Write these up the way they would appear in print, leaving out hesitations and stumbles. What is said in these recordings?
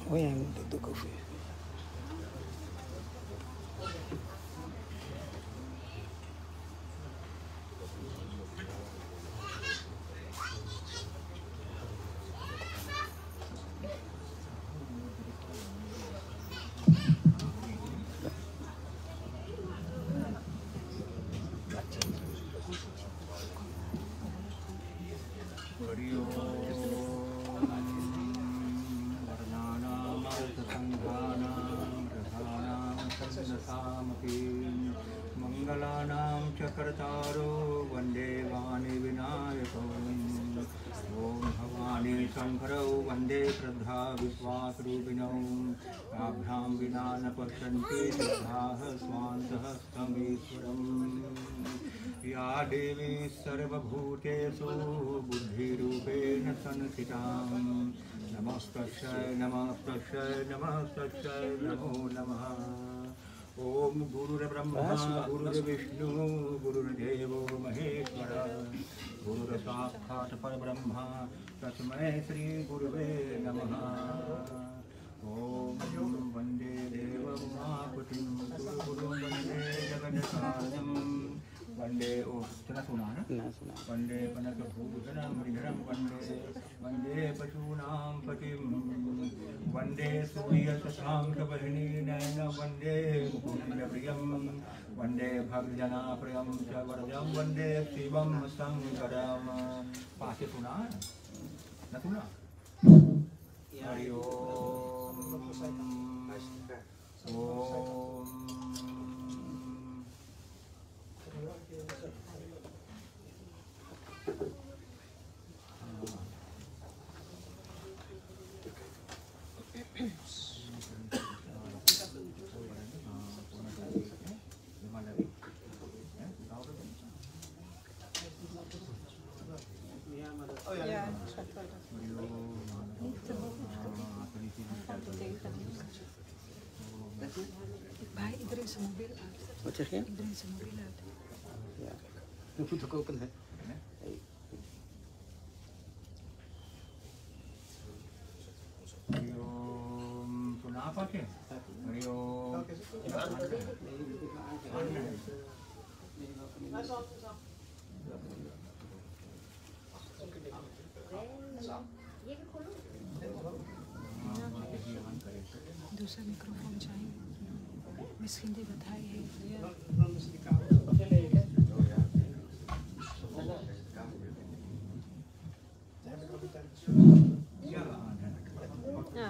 Voy a tu café. मंगलानां चक्रतारो वंदे वाणी विनायको ओम भवानी शंकरौ वंदे श्रद्धा विश्वासरूपिणौ ताभ्यां विना न पश्यन्ति सिद्धाः स्वान्तहस्तमीश्वरम् या देवी सर्वभूतेषु बुद्धिरूपेण संस्थिता नमस्तस्यै नमस्तस्यै नमस्तस्यै नमो नमः। ओम गुरुर्ब्रह्मा गुरुर्विष्णु गुरुर्देवो महेश्वर गुरुर्साक्षात् परब्रह्म तस्मै श्री गुरुवे नमः। ओम वंदे देवं महापुतिं गुरुं वंदे जगन्नाथं वंदे सुना वंदे कनकभूषणं मृगरं वंदे वंदे पशूनां पतिं वंदे सूर्यशशाङ्कवर्णी नयन वंदे मुकुन्दप्रियं वंदे भक्तजनाप्रियं च वरदं वंदे शिवं शङ्करं। पासे सुना न सुना? Hari Om Om Bij iedereen zijn mobiel uit. Wat zeg je? Iedereen zijn mobiel uit. Ja. Je moet ook open, hè? Hari ओम सुना पाके हरि ओम दूसरा मिक्रोफोन चाहिए misschien die wat hij heeft. Ja.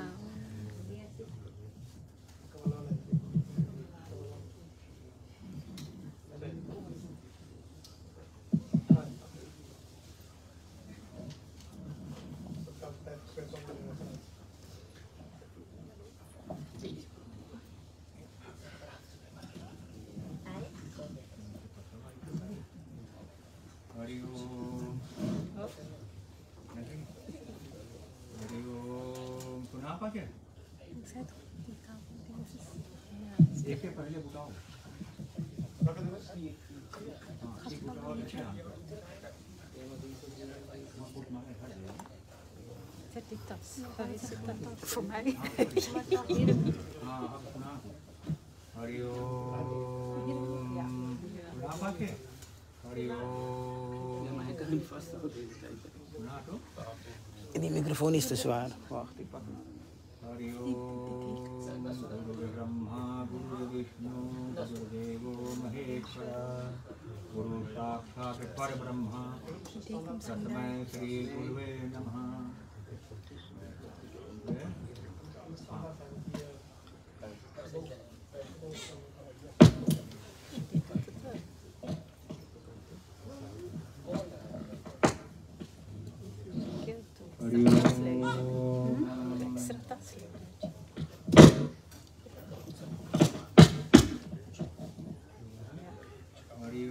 Hari ओम सुना पाके एक से पहले बुलाओ Zet die tas. Voor mij. Hari ओम सुना पाके हरि ओम सुना तो Die microfoon is te zwaar. Wacht, ik pak hem. Hari ओम गुरुर्ब्रह्मा गुरुर्विष्णु गुरुर्देवो महेश्वर गुरु साक्षात् परब्रह्म तस्मै श्री गुरुवे नमः। हरि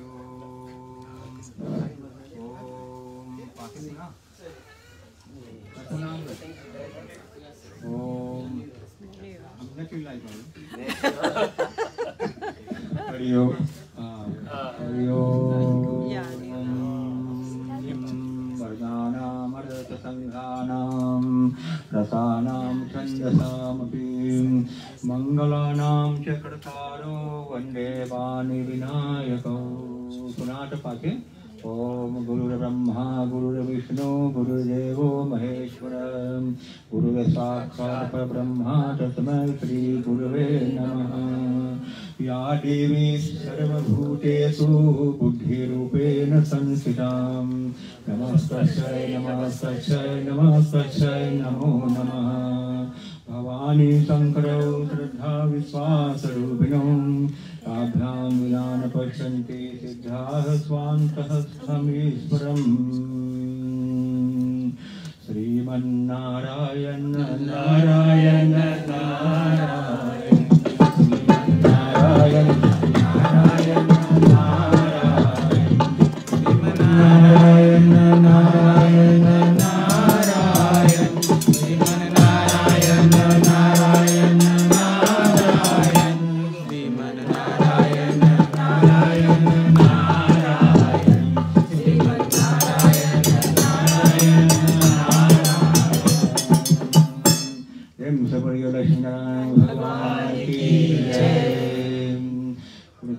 ओम हरि ओम ओम पाके सुना ओम हमने क्यों लाई हरि ओम हरि ओम वरदानामृतसंघानां रसानां छन्दसामपि मंगलानां च कर्तारो वन्दे वाणिविनायकौ। पुनः पाठे ओम गुरुर्ब्रह्मा गुरुर्विष्णु गुरुर्देवो महेश्वर गुरुर्साक्षात् परब्रह्म तस्मै श्री गुरुवे नमः। या देवी सर्वभूतेषु बुद्धिरूपेण संस्थिता नमस्तस्यै नमस्तस्यै नमस्तस्यै नमो नमः। भवानी शंकरौ श्रद्धा विश्वासरूपिणौ ताभ्यां विना न पश्यन्ति सिद्धाः स्वान्तः स्थमीश्वरम्। श्रीमन्नारायण नारायण नारायण नारायण नारायण नारायण श्रीमन्नारायण नारायण नारायण श्रीमन्नारायण नारायण नारायण श्रीमन्नारायण नारायण नारायण श्रीमन्नारायण नारायण नारायण। सबरियो लक्ष्मीनारायण भगवान की जय।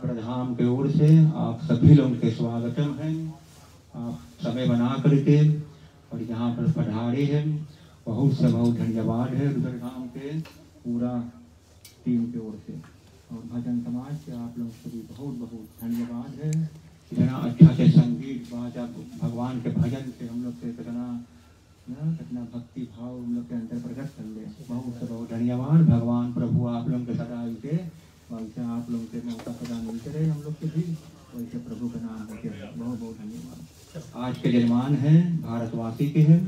प्रधान की ओर से आप सभी लोगों के स्वागतम है। आप समय बना करके और यहाँ पर पधारे हैं, बहुत से बहुत धन्यवाद है रुद्रधाम के पूरा टीम की ओर से और भजन समाज के आप लोग सभी बहुत बहुत धन्यवाद है। इतना अच्छा से संगीत बाजा भगवान के भजन से हम लोग से कितना भक्ति भाव हम लोग के अंदर प्रकट कर ले। बहुत से बहुत धन्यवाद। भगवान प्रभु आप लोग के सदा के वैसे आप लोग के मौका सदा मिलते रहे हम लोग के भी, वैसे प्रभु का नाम होते रहे। बहुत बहुत धन्यवाद। आज के जजमान है भारतवासी के हैं,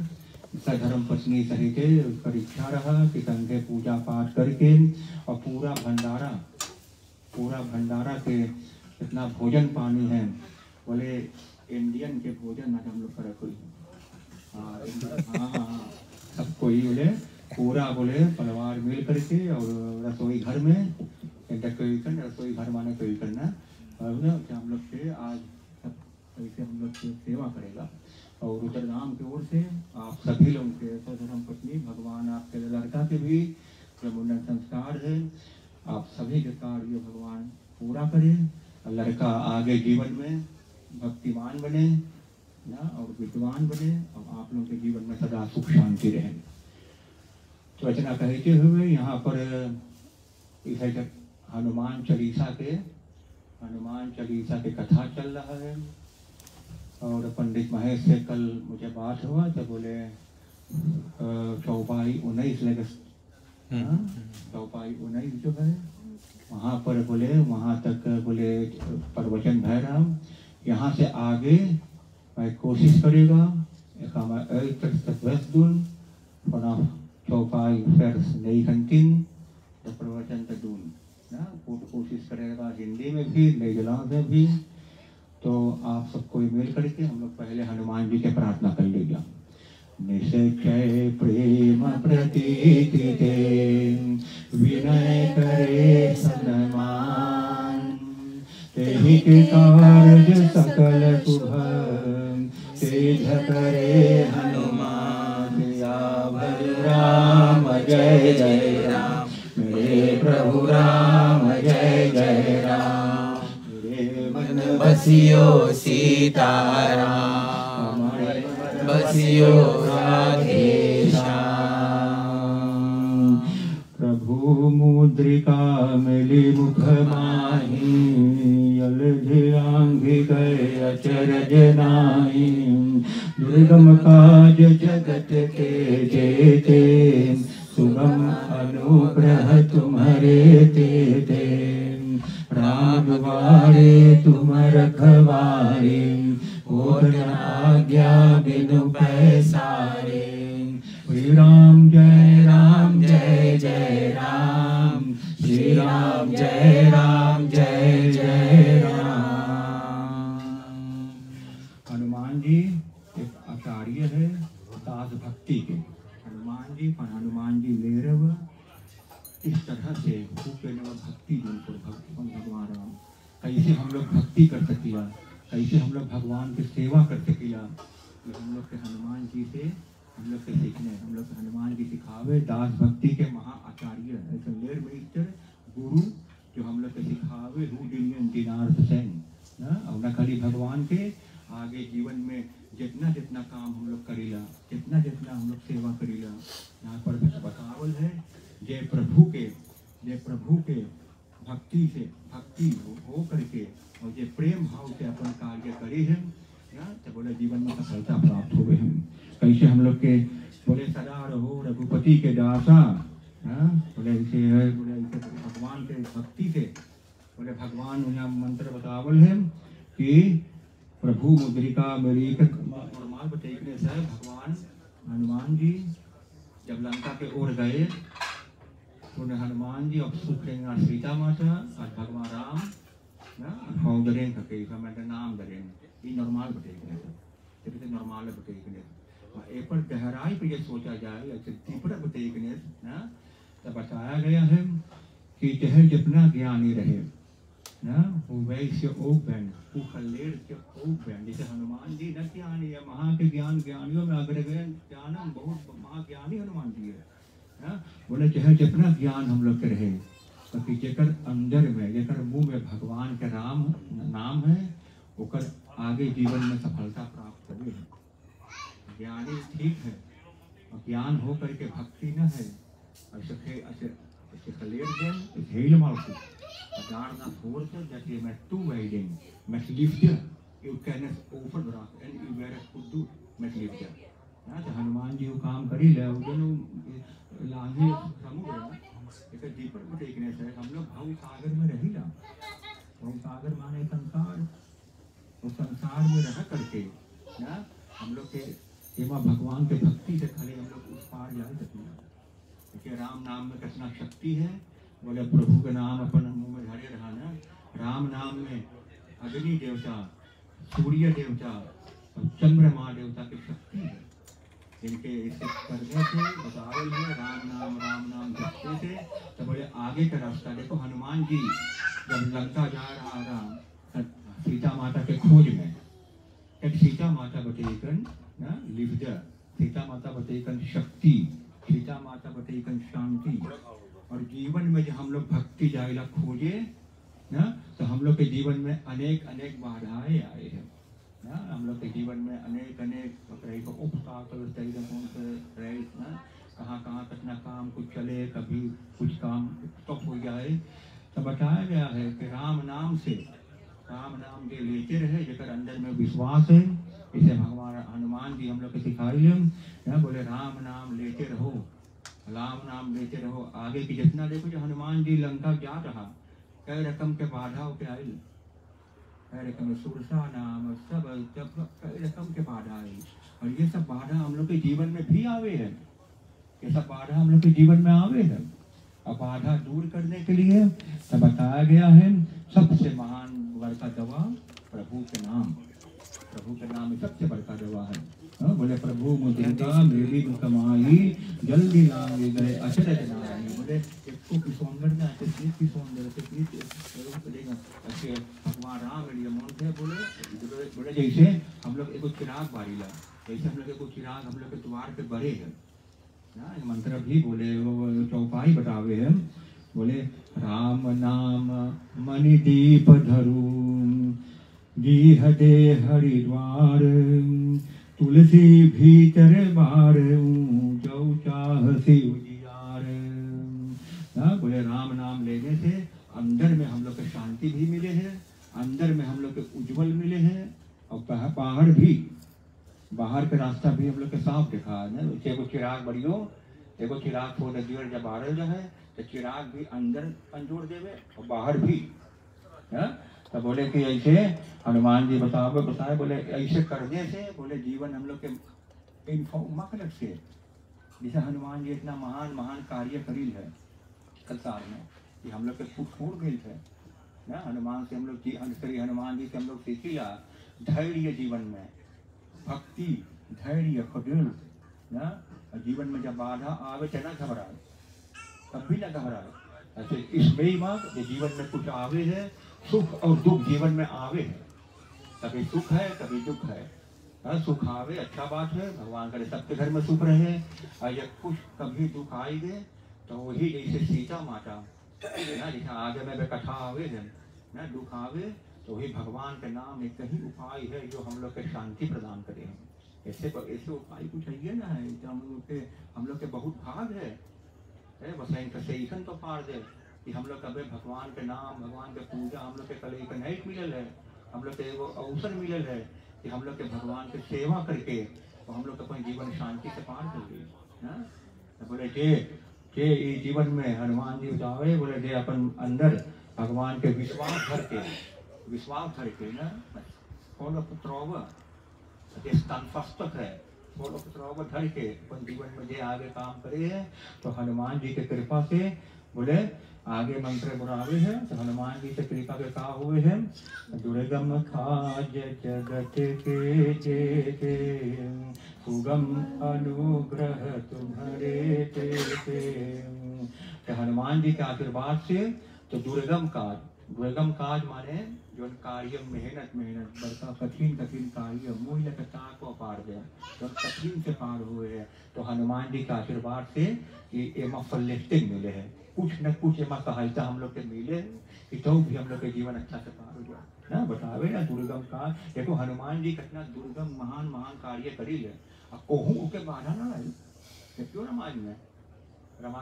सधर्म पत्नी सहित उसका इच्छा रहा कि संध्या पूजा पाठ करके और पूरा भंडारा के इतना भोजन पानी है। बोले इंडियन के भोजन आज हम लोग कर कोई हाँ सबको ही बोले पूरा बोले परिवार मिल करके और रसोई घर में रसोई घर माने कोई करना और हम लोग से आज सब ऐसे हम लोग की सेवा करेगा। और रुद्रधाम की ओर से आप सभी लोगों के सधर्म पत्नी भगवान आपके लड़का के भी मुंडन संस्कार है। आप सभी के कार्य भगवान पूरा करें, लड़का आगे जीवन में भक्तिमान बने ना और विद्वान बने और आप लोगों के जीवन में सदा सुख शांति रहे। तो रचना कहते हुए यहाँ पर हनुमान चालीसा के कथा चल रहा है। और पंडित महेश से कल मुझे बात हुआ तो बोले चौपाई 19 जो है वहाँ पर बोले वहाँ तक बोले प्रवचन भैरव यहाँ से आगे मैं कोशिश करेगा चौपाई प्रवचन तून ना कोशिश करेगा हिंदी में भी नईजलांध में भी। तो आप सबको मिल करके हम लोग पहले हनुमान जी के प्रार्थना कर लीजिए। निश्चय प्रेम प्रतीति दे विनय करे सनमान तेहि के कार्य सकल शुभ सिद्ध करे हनुमान। भज राम जय जय राम मेरे प्रभु राम जय जय राम मेरे मन बसियो सीताराम बसियो राधे श्याम। प्रभु मुद्रिका मिली मुख माही यल धिरांगी गए अचरज नाई दुर्गम काज जगत के जेते सुगम अनुग्रह तुम्हारे तेते राम द्वारे तुम रखवारे और आज्ञा बिनु पैसारे। श्री राम जय जय राम श्री राम जय जय राम। हनुमान जी एक आचार्य है दास भक्ति के। हनुमान जी मेरव इस तरह से भक्ति भगवान राम कैसे हम लोग भक्ति कर सकिया, कैसे हम लोग भगवान की सेवा कर सकिया। हम लोग के हनुमान जी से हम लोग के सीखने, हम लोग हनुमान जी सिखावे दास भक्ति के महा आचार्य, ऐसे लेर मिनिस्टर गुरु जो हम लोग के सिखावे रूडिलियन दिनार्थ सेन ना। और न खाली भगवान के आगे जीवन में जितना जितना काम हम लोग करीला, जितना जितना हम लोग सेवा करीला, यहाँ पर बतावल है जय प्रभु के भक्ति से भक्ति हो करके और ये प्रेम भाव से अपन कार्य करे हैं ना, तो बोले जीवन में सफलता प्राप्त हो गए हैं। कैसे हम लोग के बोले सदा रहो रघुपति के दासा, बोले ऐसे है, बोले ऐसे भगवान के भक्ति से, बोले भगवान यहाँ मंत्र बतावल है कि प्रभु मुद्रिका मेरी नॉर्मल बताइए सर। भगवान हनुमान जी जब लंका के ओर गए तो हनुमान जी अब सुख सीता माता और भगवान राम ना हाउ दरें के हमें नाम दरें ये नॉर्मल बताइए सर, तो नॉर्मल बताइए ए पर गहराई पे ये सोचा जाए ऐसे तीव्र बताइए ना, तो बताया गया है कि चाहे जितना ज्ञानी रहे ना वो वैश्य ओक बैन वो खलेर के ओक बैन। जैसे हनुमान जी न ज्ञानी है, महा के ज्ञानियों में अग्रगण्य ज्ञानम बहुत महाज्ञानी हनुमान जी है ना। बोले चाहे जितना ज्ञान हम लोग के रहे तो जेकर अंदर में जेकर मुंह में भगवान के राम नाम है ओकर आगे जीवन में सफलता प्राप्त करे है। ज्ञानी ठीक है और ज्ञान हो करके भक्ति न है, ऐसे खलेर देन हेल मालकू daar naar voren dat je met toewijding, met liefde, uw kennis overdraagt en uw werk goed doet met liefde. Ja, तो हनुमान जी वो काम करी ले उधर लांघे समुद्र एक दीपक में देखने से हम लोग भाव सागर में रही ना। भाव सागर माने संसार, उस संसार में रह करके ना हम लोग के सेवा भगवान के भक्ति से खाली हम लोग उस पार जा सकते हैं। देखिए राम नाम में कितना शक्ति है। बोले प्रभु के नाम अपन मुंह में धरे रहा ना। राम नाम में अग्नि देवता, सूर्य देवता और चंद्रमा देवता की शक्ति है, जिनके इसे करने से बतावल है राम नाम जपते थे। तो बोले आगे का रास्ता देखो। हनुमान जी जब लंका जा रहा था सीता माता के खोज में, एक सीता माता बतेकन ना लिव्य, सीता माता बतेकन शक्ति, सीता माता बतेकन शांति। और जीवन में जो हम लोग भक्ति जाइला खोजे ना तो हम लोग के जीवन में अनेक अनेक बाधाएं आए हैं ना। हम लोग के जीवन में अनेक उपताकल ना, कहाँ कितना काम कुछ चले, कभी कुछ काम स्टॉप हो जाए। तो बताया गया है कि राम नाम के लेते रहे जेकर अंदर में विश्वास है। इसे भगवान हनुमान जी हम लोग के सिखाई है। बोले राम नाम लेते रहो, राम नाम लेते रहो। आगे की जितना देखो जो हनुमान जी लंका जा रहा कई रकम के बाधाओं के आये, कई रकम सुरसा नाम सब कई रकम के बाधा आई। और ये सब बाधा हम लोग के जीवन में भी आवे है, ये सब बाधा हम लोग के जीवन में आवे है। अब बाधा दूर करने के लिए तो बताया गया है सबसे महान बड़का दवा प्रभु के नाम। प्रभु के नाम सबसे बड़का दवा है। बोले प्रभु मुद्रिका मेरी कमाई जल्दी लाए गए अचरज नारायण। बोले इसको की सौंदर्य की सौंदर्य अच्छे भगवान राम लिए मन थे। बोले जैसे हम लोग एक चिराग बारीला, जैसे हम लोग एक चिराग हम लोग के द्वार पे बड़े हैं ना। मंत्र भी बोले वो चौपाई बतावे हैं। बोले राम नाम मणि दीप धरू गीह दे हरिद्वार, तुलसी भीतर बार जो चाहसी उजियार। बोले राम नाम लेने से अंदर में हम लोग को शांति भी मिले है, अंदर में हम लोग को उज्जवल मिले हैं। और पहाड़ भी बाहर का रास्ता भी हम लोग के साफ दिखा है ना। एगो चिराग बढ़ियो, एगो चिराग थोड़ा देर जब बारह जो है तो चिराग भी अंदर अंजोर देवे और बाहर भी है। तो बोले कि ऐसे हनुमान जी बताए बोले ऐसे करने से बोले जीवन हम लोग के मकलक से, जैसे हनुमान जी इतना महान कार्य करील है संसार में कि हम लोग के फूट गए थे ना। हनुमान से हम लोग श्री हनुमान जी से हम लोग सीखिला धैर्य जीवन में, भक्ति धैर्य खडूल ना। जीवन में जब बाधा आवे तो न घबराए, कभी न घबराए। ऐसे इसमें ही जीवन में कुछ आवे है, सुख और दुख जीवन में आवे है, कभी सुख है कभी दुख है सुख आवे अच्छा बात है, भगवान करे सबके घर में सुख रहे। और जब कुछ कभी दुख आई दे तो वही जैसे सीता माता ना, जैसे आगे में कथा आवे है ना, दुख आवे तो वही भगवान के नाम एक ही उपाय है जो हम लोग के शांति प्रदान करे। ऐसे उपाय कुछ है ना है, हम लोग के बहुत भाग है बस इनका सही तो पार दे कि हम लोग कभी भगवान के नाम, भगवान के पूजा हम लोग के कल एक नहीं मिलल है, हम लोग के एगो अवसर मिलल है कि हम लोग के भगवान की सेवा करके तो हम लोग अपने जीवन शांति से पार कर ली। तो बोले जे जीवन में हनुमान जी बतावे, बोले जे अपन अंदर भगवान के विश्वास धर के ना फॉलो पुत्रव है, फॉलो पुत्रव धर के अपन जीवन में जे आगे काम करे है तो हनुमान जी के कृपा से बोले आगे मंत्र बुरावे है। तो हनुमान जी से कृपा के का हुए है, दुर्गम काज जगत के जेते, सुगम अनुग्रह तुम्हारे तेते। तो हनुमान जी के आशीर्वाद से तो दुर्गम काज माने जो कार्य मेहनत बड़का कठिन कार्य मूल्य के को पार गया जो कठिन से पार हुए है। तो हनुमान जी के आशीर्वाद से ये एमा फलिस्टिंग मिले है, कुछ न कुछ एमा सहायता हम लोग के मिले कि तो भी हम लोग के जीवन अच्छा से पार हो जाए ना। बतावे ना दुर्गम काज, देखो हनुमान जी कितना दुर्गम महान कार्य करी है, अब कोहू उके बाधा ना लाई। क्यों रामायण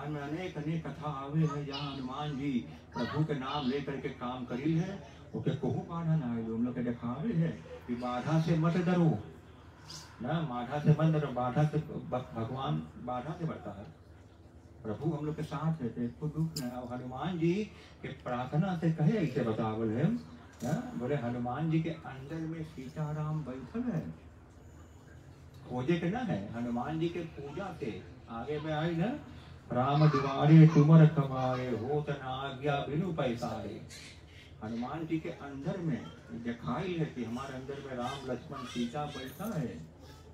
में अनेक कथा आवे है जहाँ हनुमान जी प्रभु के नाम लेकर के काम करी है, ओके कोहू बाधा ना आए। हम लोग के दिखावे है कि बाधा से मत डरो ना, बाधा से मत डरो, बाधा से भगवान बाधा से बढ़ता है, प्रभु हम लोग के साथ रहते कोई दुख न। और हनुमान जी के प्रार्थना से कहे ऐसे बतावल है ना, बोले हनुमान जी के अंदर में सीताराम बैठल है, खोजे के ना है हनुमान जी के पूजा से आगे में आई ना, राम दुआरे तुमर कमाए होत न आज्ञा बिनु पैसारे। हनुमान जी के अंदर में दिखाई है कि हमारे अंदर में राम लक्ष्मण सीता बैठा है,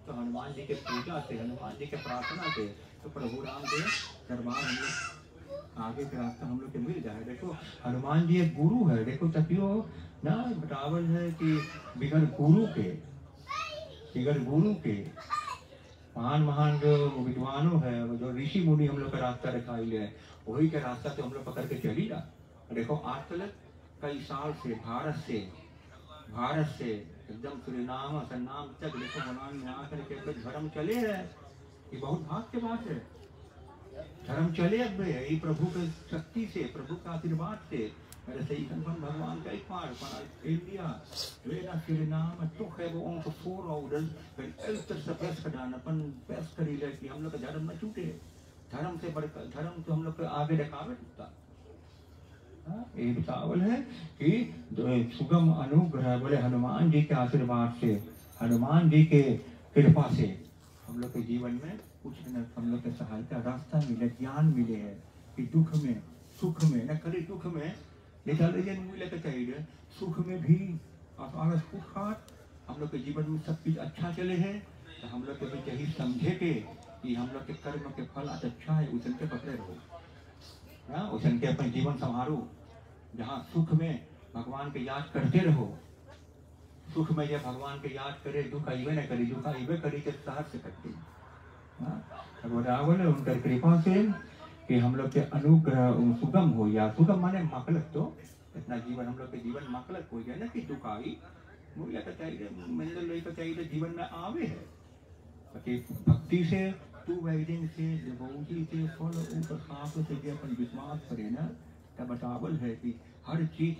तो हनुमान जी के पूजा से, हनुमान जी के प्रार्थना से तो प्रभु राम के दरबार हम लोग आगे का रास्ता हम लोग के मिल जाए। देखो हनुमान जी एक गुरु है, देखो तकियो ना बतावल है कि बिगर गुरु के महान जो विद्वानों है, जो ऋषि मुनि हम लोग का रास्ता दिखाई है, वही के रास्ता से हम लोग पकड़ के चली जा। देखो आज तक कई साल से भारत से एकदम सुरीनाम सन्नाम तक देखो भगवान यहाँ करके धर्म चले है, ये बहुत भाग के बात है, धर्म चले अब ये प्रभु के शक्ति से, प्रभु का आशीर्वाद से। मेरे सही भगवान का एक पार इंडिया वेना सुरीनाम तो है वो उनको 4 ऑर्डर फिर एल्टर से प्रेस करना अपन प्रेस करी ले कि हम लोग का धर्म न छूटे, धर्म से बढ़कर धर्म तो हम लोग के आगे दिखावे टूटता। ये बतावल है कि सुगम अनुग्रह, बोले हनुमान जी के आशीर्वाद से, हनुमान जी के कृपा से हम लोग के जीवन में कुछ न हम लोग के सहायता रास्ता मिले, ज्ञान मिले है कि दुख में सुख में न खाली दुख में मिले के चाहिए, सुख में भी अगर सुख हम लोग के जीवन में सब चीज अच्छा चले है तो हम लोग के भी यही समझे के कि हम लोग के कर्म के फल अच्छा है, उसन के पकड़े रहो, उसन के अपने जीवन संभालो। जहाँ सुख में भगवान के याद करते रहो, सुख में जब भगवान के याद करे दुख आइबे न करी, दुख आइबे करी के साथ से करते रावण उनकर कृपा से कि हम लोग के अनुग्रह सुगम हो, या सुगम माने मकलक, तो इतना जीवन हम लोग के जीवन मकलक हो गया ना कि दुख आई मूल्य का चाहिए मंडल का चाहिए जीवन में आवे है कि भक्ति से तू वैदिक से डिवोटी से फल ऊपर साफ से अपन विश्वास करे ना, तब बतावल है कि हर चीज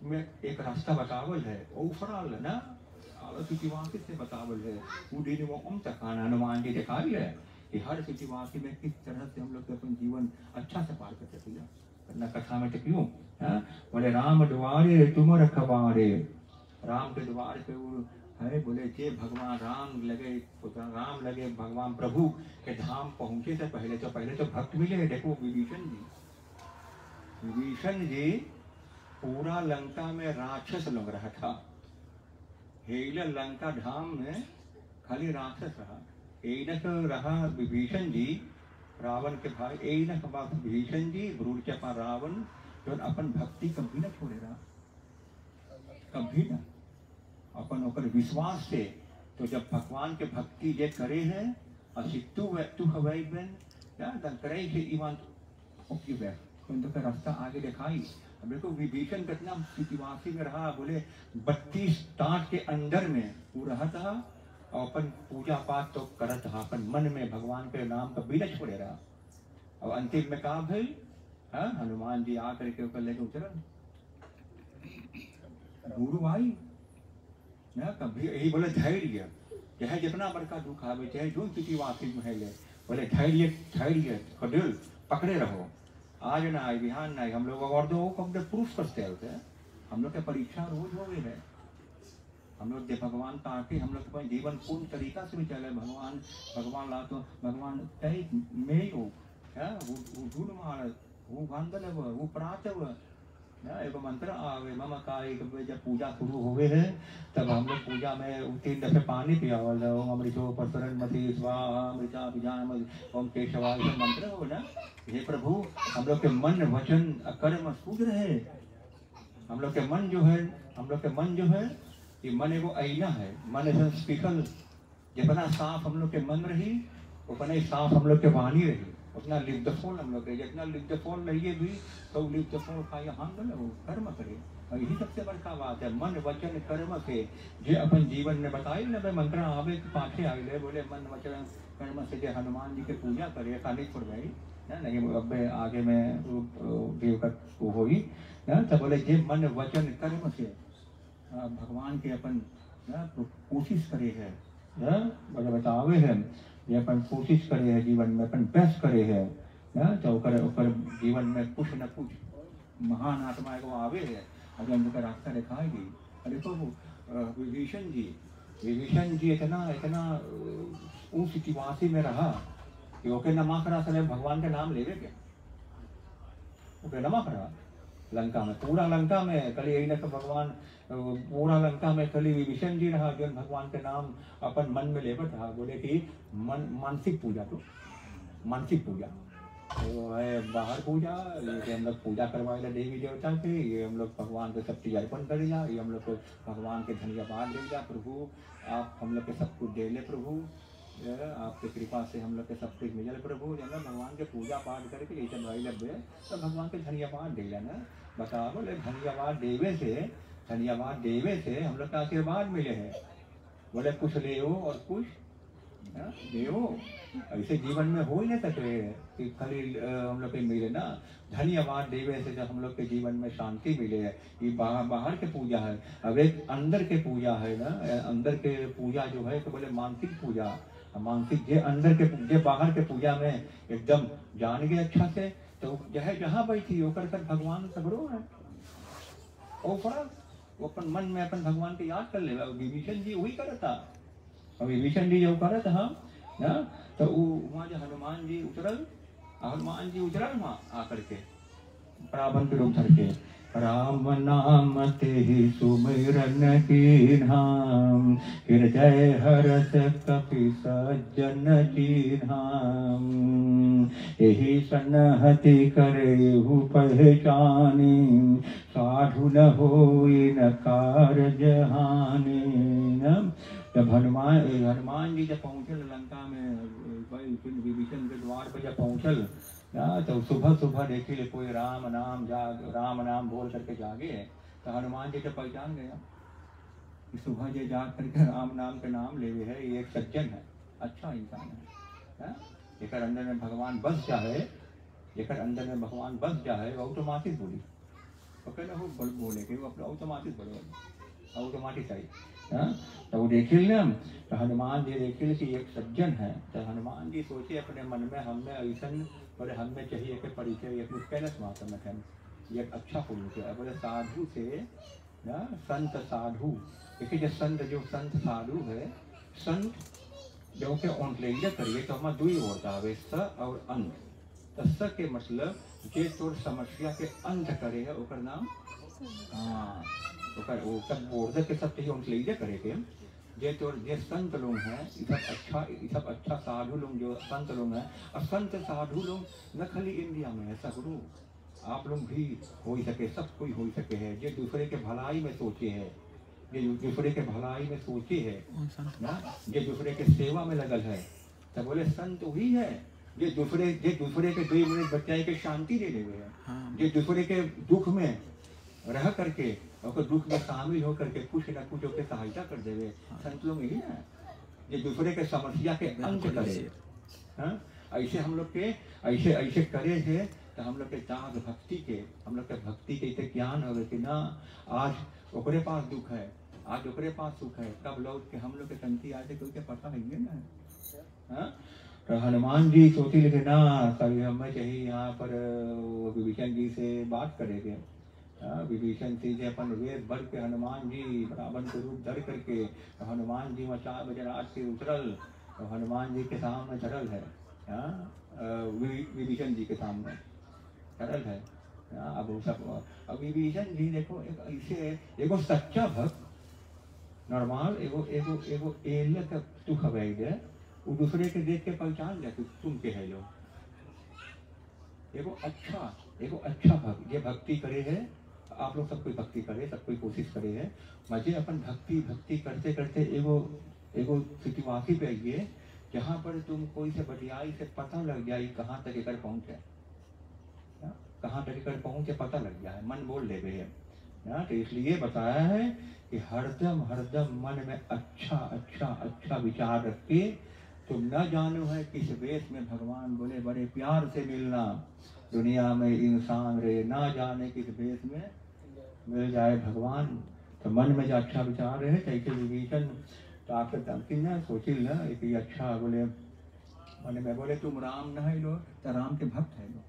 में एक रास्ता बतावल है, ओवरऑल ना आलोकितवासी से बतावल है, वो दिन वो तक हनुमान जी दिखाई है कि हर सिचुएशन में किस तरह से हम लोग अपन जीवन अच्छा से पार कर सकते हैं। वरना कथा में तो क्यों बोले राम द्वारे तुम रखवारे, राम के द्वार पे वो है, बोले जे भगवान राम लगे भगवान प्रभु के धाम पहुंचे से पहले तो भक्त मिले। देखो विभीषण जी पूरा लंका में राक्षस लोग रहा था, हेला लंका धाम में खाली राक्षस रहा, एक रहा विभीषण जी रावण के भाई, एक विभीषण जी ब्रूढ़ के पास रावण जो अपन भक्ति कभी न छोड़े रहा, कभी न अपन ओकर विश्वास से तो जब भगवान के भक्ति ये करे है तू हवाई बन या करे से ईमान ओके वे उनको का रास्ता आगे दिखाई। अब देखो विभीषण कितना स्थितिवासी में रहा, बोले 32 टाट के अंदर में वो रहा था और अपन पूजा पाठ तो करत था, अपन मन में भगवान के नाम का बीज छोड़े रहा। और अंतिम में कहा भाई हनुमान जी आकर के ऊपर लेके उतरा गुरु भाई ना कभी यही बोले धैर्य, चाहे जितना बड़का दुख आवे, चाहे जो किसी वासी में है ले, बोले धैर्य धैर्य दिल पकड़े रहो, आज ना आए बिहान ना आए। हम लोग और दो कब प्रूफ करते होते हैं, हम लोग की परीक्षा रोज हो गई है। हम लोग भगवान का आके हम लोग के जीवन पूर्ण तरीका से भी चले। भगवान ला तो भगवान तय में हो वो ढूंढ मार वो गांधल है वो प्रात है एगो मंत्र आवे मम का एक जब पूजा शुरू हो गए है तब हम लोग पूजा में 3 दफे पानी पियावल ओम अमृतो परसरन मति स्वाहा अमृता विजान ओम केशवाय मंत्र हो ना। हे प्रभु हम लोग के मन वचन कर्म सूझ रहे। हम लोग के मन जो है ये मन एगो आईना है। मन ऐसा स्पीकर जितना साफ हम लोग के मन रही उतना ही साफ हम लोग के वाणी रही, उतना लिप्तफोन हम लोग के जितना लिप्तफोन रहिए भी तो लिप्तफोन का यहाँ वो कर्म करे। और यही सबसे बड़का बात है, मन वचन कर्म के जो अपन जीवन में बताए ना मंत्र आवे पाछे आए बोले मन वचन कर्म से जो हनुमान जी के पूजा करे कालीपुर भाई ना नहीं अब आगे में वो हुई ना तो बोले जे मन वचन कर्म से भगवान के अपन कोशिश करे है बोले बतावे है ये अपन कोशिश करे है जीवन में अपन बेस्ट करे है तो ओकर जीवन में कुछ न कुछ महान आत्मा एगो आवे है अगर उनका रास्ता दिखाएगी। अरे तो विभीषण जी इतना उस स्थितिवासी में रहा कि ओके नमा करा सले भगवान के नाम लेवे के ओके नमा करा लंका में पूरा लंका में कली यही न तो भगवान पूरा लंका में कली विभीषण जी रहा जो भगवान के नाम अपन मन में लेवत था। बोले कि मानसिक पूजा तो मानसिक पूजा तो है बाहर पूजा ये हम लोग पूजा करवाए देवी देवता के ये हम लोग भगवान को सब चीज अर्पण करेगा ये हम लोग को भगवान के धन्यवाद देगा। प्रभु आप हम लोग के सब कुछ दे ले प्रभु आपकी कृपा से हम लोग के सब कुछ मिले प्रभु जब भगवान के पूजा पाठ करके ये सब भाई लगे तो भगवान के धन्यवाद दे लेना बताओ। बोले धन्यवाद देवे से हम लोग का आशीर्वाद मिले हैं। बोले कुछ ले और कुछ देवो ऐसे जीवन में हो ही नहीं सके कि खाली हम लोग के मिले ना। धन्यवाद देवे से जब हम लोग के जीवन में शांति मिले है। ये बाहर के पूजा है, अब एक अंदर के पूजा है ना। अंदर के पूजा जो है तो बोले मानसिक पूजा मानसिक जे अंदर के जे बाहर के पूजा में एकदम जान गए अच्छा से तो जहाँ बैठी वो कर भगवान सगरो है और फर्क वो अपन मन में अपन भगवान के याद कर ले। विभीषण जी वही करता और विभीषण जी जो करत हाँ ना तो वहाँ जो हनुमान जी उतरल वहाँ आकर के रावण के रूप धर के राम नाम ते ही सुमिरन कीन्हाम हृदय हरस कपि सज्जन कीन्हाम यही सन्नहति करेहु पहचानी साधु न होई न कारज हानि। जब हनुमान जी जब पहुंचल लंका में विभीषण के द्वार पर जब पहुंचल तो सुबह देखे ले कोई राम नाम बोल करके जागे तो हनुमान जी जब पहचान गया कि सुबह जे जा करके राम नाम के नाम लेवे है ये एक सज्जन है अच्छा इंसान है। जेकर अंदर में भगवान बस जाए वो ऑटोमेटिक बोली तो कहना वो बोले कि वो अपना ऑटोमेटिक आई तो वो देखिल ना तो हनुमान जी देखिल कि एक सज्जन है तो हनुमान जी सोचे अपने मन में हमें ऐसा बोले हमें चाहिए कि परिचय एक कैलस माता में ये अच्छा पुरुष है। बोले साधु से ना संत साधु देखिए जो संत साधु है संत जो के ऑनलाइन करिए तो हमारा दुई होता है स और अंत तो स के मतलब जे तोर समस्या के अंत करे है ओकर नाम हाँ ओकर वो सब बोर्ड के सब चाहिए ऑनलाइन करे के जे तोर जे संत लोग हैं ये सब अच्छा साधु लोग जो संत लोग हैं और संत साधु लोग न खाली इंडिया में है सगरू आप लोग भी हो ही सके सब कोई हो ही सके है जो दूसरे के भलाई में सोचे है ये दूसरे के भलाई में सोची है ना, ये दूसरे के सेवा में लगल है, तो बोले संत वही है ये दूसरे के 2 मिनट बच्चे के शांति दे देवे है, ये दूसरे के दुख में रह करके और दुख में शामिल होकर के कुछ न कुछ होकर सहायता कर देवे। संत लोग यही है, ये दूसरे के समस्या के अंत करे। हाँ, ऐसे हम लोग के ऐसे करे है तो हम लोग के त्याग भक्ति के, हम लोग के भक्ति के इतने ज्ञान हो कि ना आज ओकरे पास दुख है, आज ओकरे पास सुख है, कब लौट के हम लोग के संति आते कोई के पता नहीं है ना। हाँ, तो हनुमान जी सोची लिखे ना कभी हमें चाहिए यहाँ पर विभीषण जी से बात करेंगे। विभीषण जी से अपन वेद भर के हनुमान जी रावण के रूप धर करके हनुमान जी में 4 बजे रात से उतरल, तो हनुमान जी के सामने चढ़ल है, विभीषण जी के सामने चढ़ल है। अब सब अब विभीषण जी देखो एक ऐसे एगो सच्चा भक्त नॉर्मल एगो एलक तू खबर दे वो दूसरे के देख के पहचान ले तुम के है लो, एगो अच्छा भक्त ये भक्ति करे है। आप लोग सब कोई भक्ति करे, सब कोई कोशिश करे है, मजे अपन भक्ति करते करते एगो सिचुएशन पे आइए जहाँ पर तुम कोई से बटियाई से पता लग जाए कहाँ तक कर पहुँचे, कहाँ तक कर पहुँचे पता लग जाए, मन बोल ले है ना। तो इसलिए बताया है कि हरदम मन में अच्छा विचार रख के तुम न जानो है किस वेश में भगवान बोले बड़े प्यार से मिलना, दुनिया में इंसान रे ना जाने किस वेश में मिल जाए भगवान। तो मन में जो अच्छा विचार है कैसे विभीषण ना सोचिल ना एक अच्छा बोले मन में बोले तुम राम न है लो तो राम के भक्त है लो,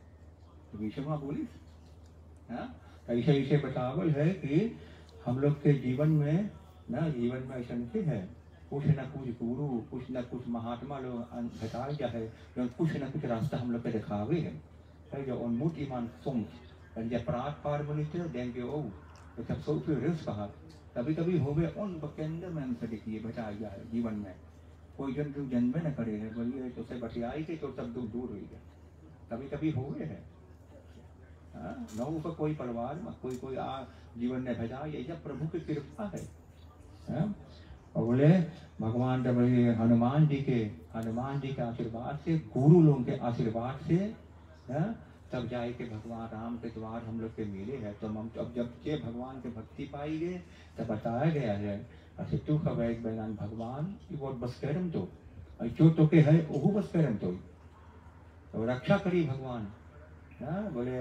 तो विभीषण बोली ऐसे बतावल है कि हम लोग के जीवन में ऐसा है कुछ न कुछ गुरु कुछ न कुछ महात्मा लोग घटाए जा है जो कुछ न कुछ रास्ता हम लोग के दिखावे है जो उन्मुट ईमान सोच जब प्रात पार बोली थे देंगे ओ तो सब सो फिर रिस्क कहा कभी कभी हो गए उन केंद्र में हमसे देखिए घटाया जा है जीवन में कोई जन जो जन्मे न करे है बोलिए तो से बटियाई के तो सब दुख दूर हुई है, कभी कभी हो गए है न ऊपर कोई परिवार में कोई जीवन में भेजा ये जब प्रभु की कृपा है। और बोले भगवान जब हनुमान जी के आशीर्वाद से गुरु लोगों के आशीर्वाद से तब जाए के भगवान राम के द्वार हम लोग के मिले हैं। तो हम अब जब के भगवान के भक्ति पाई गए तब बताया गया है अच्छा तू खबर बैलान भगवान वो बस करम तो जो तो के है वो बस करम तो रक्षा करी भगवान। बोले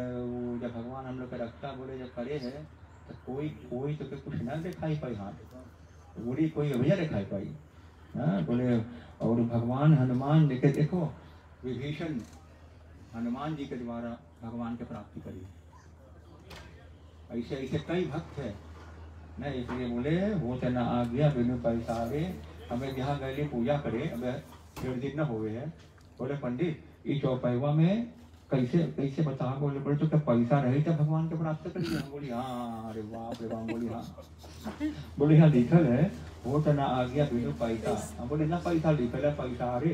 जब भगवान हम लोग का रक्षा बोले जब करे है तो कोई तो कुछ ना दिखाई पाई हाथ बुरी कोई अभय दिखाई पाई। बोले और भगवान हनुमान देखे देखो विभीषण हनुमान जी के द्वारा भगवान के प्राप्ति करी, ऐसे ऐसे कई भक्त है ना। इसलिए बोले वो तो ना आ गया बिनु पैसारे हमें यहाँ गए पूजा करे अब 1.5 दिन न हुए है। बोले पंडित ये चौपाईवा में कैसे बता बोले बोले तो क्या पैसा रहे तो भगवान के प्राप्त करिए। हम बोली हाँ अरे बाप रे बाप बोली हाँ बोले यहाँ लिखल है वो तो ना आ गया बिनु पैसा। हम बोले ना पैसा लिखल है पैसा अरे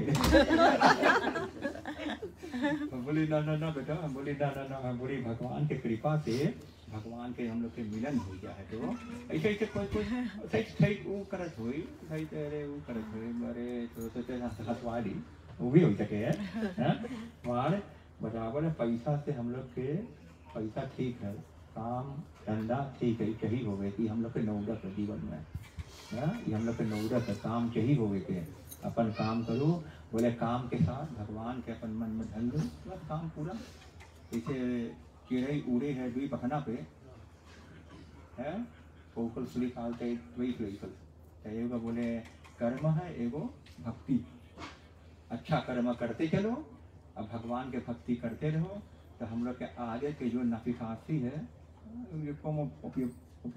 बोली ना बेटा हम बोली ना हम बोली भगवान के कृपा से भगवान के हम लोग के मिलन हो गया है। तो ऐसे ऐसे कोई सही वो करत हुई सही तेरे वो करत हुई अरे तो हथवाड़ी वो भी हो सके है वहाँ बराबर पैसा से हम लोग के पैसा ठीक है काम धंधा ठीक है चाहिए हो गए कि हम लोग के नौरत है जीवन में ये हम लोग के नौरत है काम चाहिए हो गए के अपन काम करो। बोले काम के साथ भगवान के अपन मन में ढल लो बस काम पूरा। जैसे चिड़ई उड़े है दुई पखना पे है पोकल सुली खालते एगो बोले कर्म है एगो भक्ति अच्छा कर्म करते चलो अब भगवान के भक्ति करते रहो तो हम लोग के आगे के जो नफिसासी है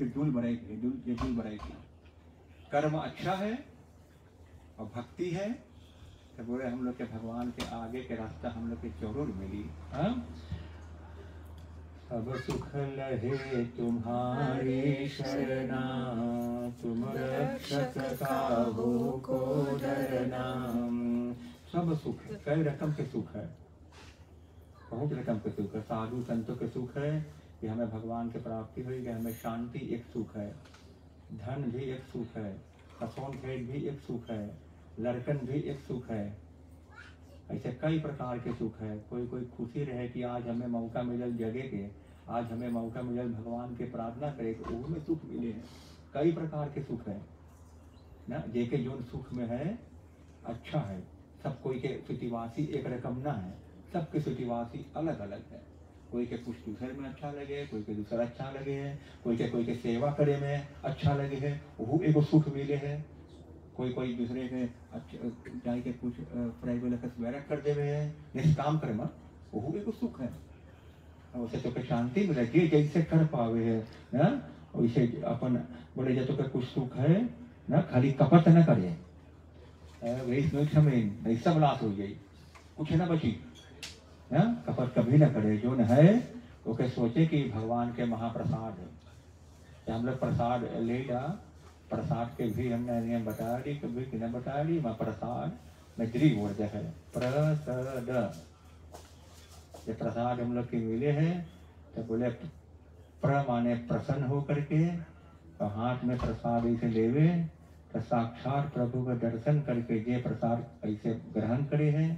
दुल बढ़ेगी कर्म अच्छा है और भक्ति है तो बोले हम लोग के भगवान के आगे के रास्ता हम लोग के जरूर मिली। सब सुख लहे तुम्हारी शरणा तुम रक्षक काहू को डरना। सब सुख कई रकम के सुख है बहुत रकम के सुख है। साधु संतों के सुख है कि हमें भगवान की प्राप्ति हुई कि हमें शांति एक सुख है धन भी एक सुख है, कसौन खेत भी एक सुख है, लड़कन भी एक सुख है। ऐसे कई प्रकार के सुख है। कोई कोई खुशी रहे कि आज हमें मौका मिलल जगह के, आज हमें मौका मिलल भगवान के प्रार्थना करे तो उसमें सुख मिले हैं। कई प्रकार के सुख है ना, जेके जो सुख में है अच्छा है। सब कोई के स्थितिवासी एक रकम ना है, सबके स्थितिवासी अलग अलग है। कोई के कुछ दूसरे में अच्छा लगे, कोई के दूसरा अच्छा लगे है, कोई के सेवा करे में अच्छा लगे है, वो एगो सुख मिले है। कोई दूसरे के जाए के कुछ प्राइवेट कर देवे है, निष्काम करे में वो एगो सुख है। उसे तो के शांति मिले जे जैसे कर पावे है ना, वैसे अपन बोले जा तो के कुछ सुख है ना, खाली कपट न करे, नहीं सब लाश हो जाए, कुछ ना बची ना, कपट कभी ना करे। जो न है वो के सोचे कि भगवान के महाप्रसाद है। हम लोग प्रसाद ले जा, प्रसाद के भी हमने नियम बता दी, कभी कि न बता दी। वहाँ प्रसाद में दृढ़ वर्ड है, प्रसाद। ये प्रसाद हम लोग के मिले हैं तो बोले प्र माने प्रसन्न हो करके, तो हाथ में प्रसाद ऐसे लेवे तो साक्षात प्रभु का दर्शन करके ये प्रसाद ऐसे ग्रहण करे हैं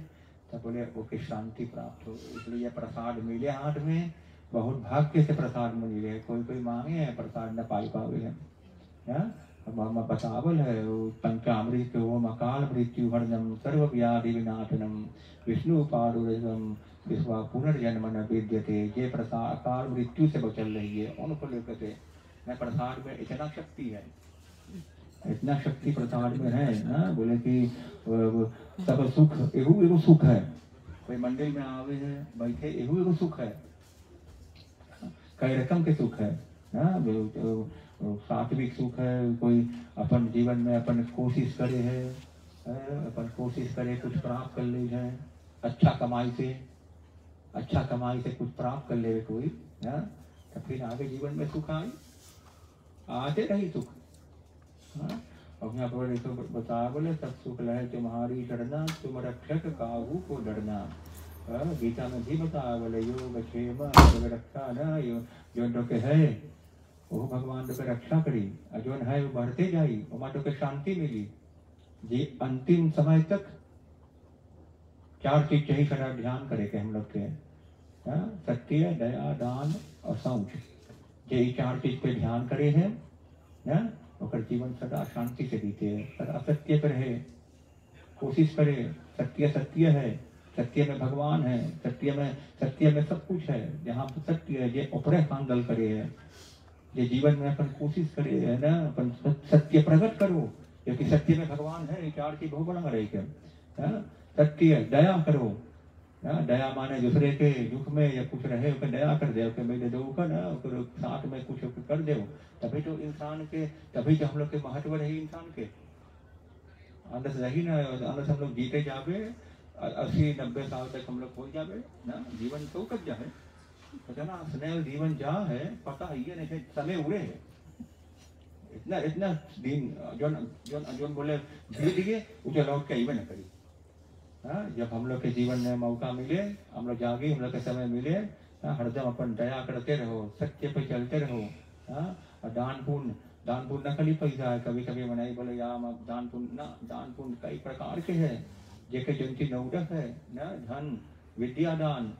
तो बोले ओके शांति प्राप्त हो। इसलिए प्रसाद मिले हाथ में, बहुत भाग्य से प्रसाद मिले। कोई कोई मांगे है प्रसाद न पाई पावे है। बतावल है पंचामृत ओम अकाल मृत्यु हरणम सर्व व्याधि विनाशनम विष्णु पारुरम विश्वा पुनर्जन्म न विद्यते। ये प्रसाद अकाल मृत्यु से बचल रही है उनको लेकर मैं प्रसाद में इतना शक्ति है, इतना शक्ति प्रसाद में है ना। बोले कि सब सुख एगो सुख है। कोई मंदिर में आवे है बैठे एगो सुख है, कई रकम के सुख है ना। सात्विक सुख है, कोई अपन जीवन में अपन कोशिश करे है, अपन कोशिश करे कुछ प्राप्त कर ले है, अच्छा कमाई से कुछ प्राप्त कर ले कोई ना, तो फिर आगे जीवन में सुख आते रही सुख। और यहाँ पर तो बता बोले सब सुख लहे तुम्हारी डरना, तुम रक्षक काहू को डरना। गीता में भी बता बोले योग क्षेम रक्षा न, जो के है वो भगवान तो रक्षा करी, जो है वो बढ़ते जाई, वो तो के शांति मिली। जी अंतिम समय तक 4 चीज चाहिए सदा ध्यान करे के हम लोग के, सत्य दया दान और शौच। यही 4 चीज पे ध्यान करे है ना, और जीवन सदा शांति से बीते है। सदा सत्य पर रहे, कोशिश करे। सत्य सत्य है, सत्य में भगवान है, सत्य में सब कुछ है। जहाँ पर सत्य है ये ऊपरे हांगल करे है, ये जीवन में अपन कोशिश करे है ना, अपन सत्य प्रकट करो क्योंकि सत्य में भगवान है। 4 चीज बहुत बड़ा रही क्या, सत्य दया करो ना। दया माने दूसरे के दुख में या कुछ रहे उसे दया कर दे, मेरे दो का ना साथ में कुछ कर दे, तभी तो इंसान के, तभी तो हम लोग के महत्व रही इंसान के। अंदर से रही ना, अंदर से हम लोग जीते जावे 80-90 साल तक हम लोग हो जावे ना, जीवन तो कब जाए ना, स्नेह जीवन जा है पता है ये नहीं, समय उड़े है इतना दिन जो बोले धीरे धीरे उसे लौट के आईवे न करी। जब हम लोग के जीवन में मौका मिले, हम लोग जागे, हम लोग के समय मिले, हरदम अपन दया करते रहो, सत्य पे चलते रहो। और दान पुण्य न खाली पैसा है, कभी कभी मनाई बोले या दान पुण्य कई प्रकार के है। जेके जिनकी नौडक है ना, धन विद्या दान,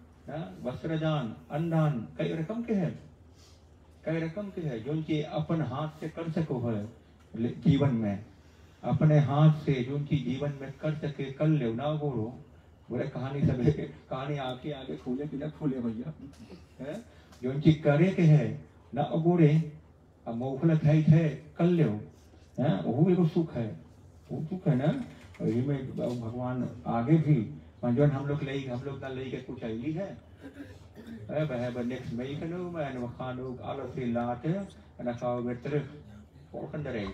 वस्त्र दान, अन्न दान, कई रकम के है जो उनकी अपन हाथ से कर सको है जीवन में, अपने हाथ से जो उनकी जीवन में कर सके कर ले ना। बोले कहानी आगे खोले कि ना खोले भैया, जो उनकी करे के है ना अगोरे, अब मोखलत है कर ले, वो एगो सुख है, वो सुख है ना। ये में भगवान आगे भी जो हम लोग ना ले के कुछ ऐली है नेक्स्ट मई कनो मैं वखानो आलो से लाते ना खाओ बेटर पोकन दरे।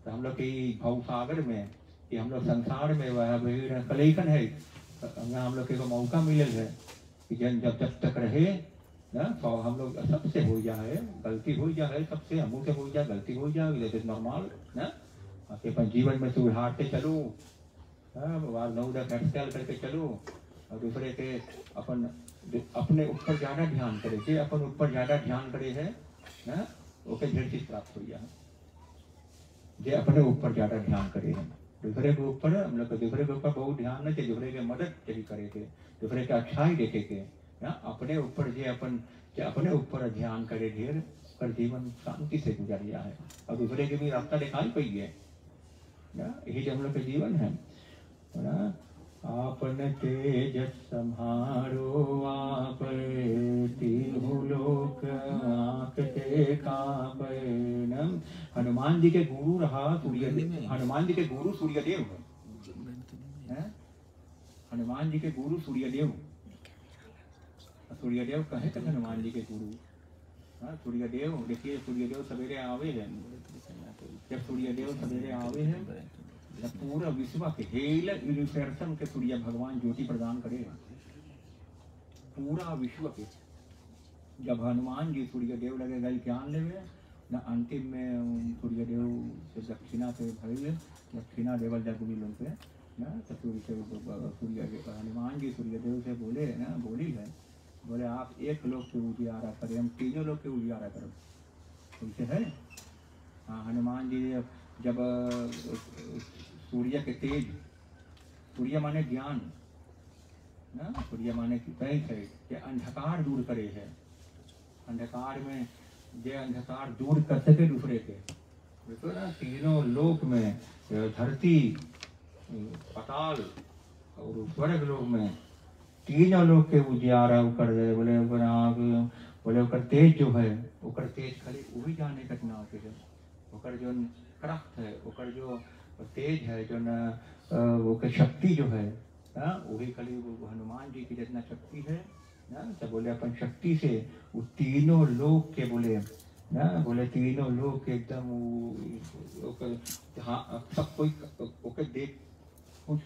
तो हम लोग की भाव सागर में, कि हम लोग संसार में वह कलेकन है, हम लोग को मौका मिले है कि जब तक रहे ना, तो हम लोग सबसे हो जाए, गलती हो जाए, सबसे हमू से हो जाए, गलती हो जाए, जैसे नॉर्मल ना। अपन जीवन में सुधारते चलो, करके चलो, और दूसरे के अपने ऊपर ज्यादा ध्यान करे, जे अपन ऊपर ज्यादा ध्यान करे है ना, ओके ढेर चीज प्राप्त हो जाए। जो अपने ऊपर ज़्यादा ध्यान करे हैं। दूसरे के ऊपर हम लोग दूसरे के ऊपर बहुत ध्यान नहीं चाहिए, दूसरे के मदद चाहिए करे के, दूसरे के अच्छाई देखे के, अपने ऊपर जो अपने ऊपर ध्यान करे ढेर कर जीवन शांति से गुजरिया है और दूसरे के भी रास्ता दिखाई पई है ना। यही जो हम लोग का जीवन है ना। आपन तेज सम्हारो आप तीनों लोक आंकते कांपे न। हनुमान जी के गुरु रहा सूर्यदेव, हनुमान जी के गुरु सूर्यदेव है। हनुमान जी के गुरु सूर्यदेव, सूर्यदेव कहे तक हनुमान जी के गुरु। सूर्यदेव देखिए, सूर्यदेव सवेरे आवे हैं, जब सूर्यदेव सवेरे आवे हैं पूरा विश्व के हेल यूनिवर्सल के सूर्य भगवान ज्योति प्रदान करेगा पूरा विश्व के। जब हनुमान जी सूर्यदेव लगे गए ज्ञान लेवे न, अंतिम में सूर्यदेव से दक्षिणा से भरे दक्षिणा देवल जगुली लोग पे ना, तो सूर्य हनुमान जी सूर्यदेव से बोले ना, बोली है, बोले आप एक लोग के उजियारा करें, हम तीनों लोग के उजियारा करें, उनसे है। हाँ, हनुमान जी जब सूर्य के तेज, सूर्य माने ज्ञान ना, सूर्य माने कि कई है कि अंधकार दूर करे है, अंधकार में जे अंधकार दूर कर सके दूसरे के। देखो ना, तीनों लोक में धरती पाताल और स्वर्ग लोक में तीनों लोग के उजियारा कर दे। बोले आग, बोले ओकर तेज जो है, ओकर तेज खाली वही जाने कतना होते है, ओकर जो क्राफ्ट है, ओकर जो तेज है, जो न ओकर शक्ति जो है ना, वही खाली वो हनुमान जी की जितना शक्ति है ना। तो बोले अपन शक्ति से वो तीनों लोग के बोले ना, बोले तीनों लोग के एकदम सब कोई ओके देख कुछ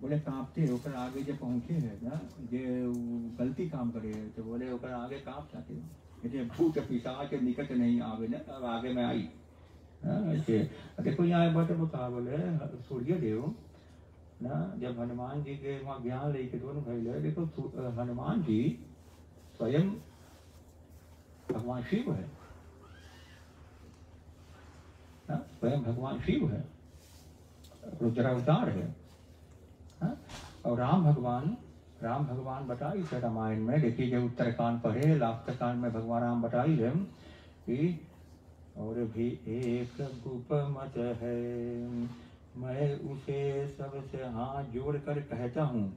बोले कांपते ओकर आगे जब पहुँचे है ना, जे गलती काम करे है तो बोले ओकर आगे कांप जाते हो, भूत पिशाच के निकट नहीं आवे ना, अब आगे में आई। देखो यहाँ बात बता, बोले सूर्यदेव ना जब हनुमान जी के वहाँ ज्ञान लेके दोनों भाई, देखो हनुमान जी स्वयं भगवान शिव है ना, स्वयं भगवान शिव है, रुद्रावतार है। और राम भगवान बताई थे रामायण में, देखिए जब उत्तरकांड पढ़े लास्ट कांड में भगवान राम बताई है कि और भी एक गुप मत है, मैं उसे सबसे हाथ जोड़ कर कहता हूँ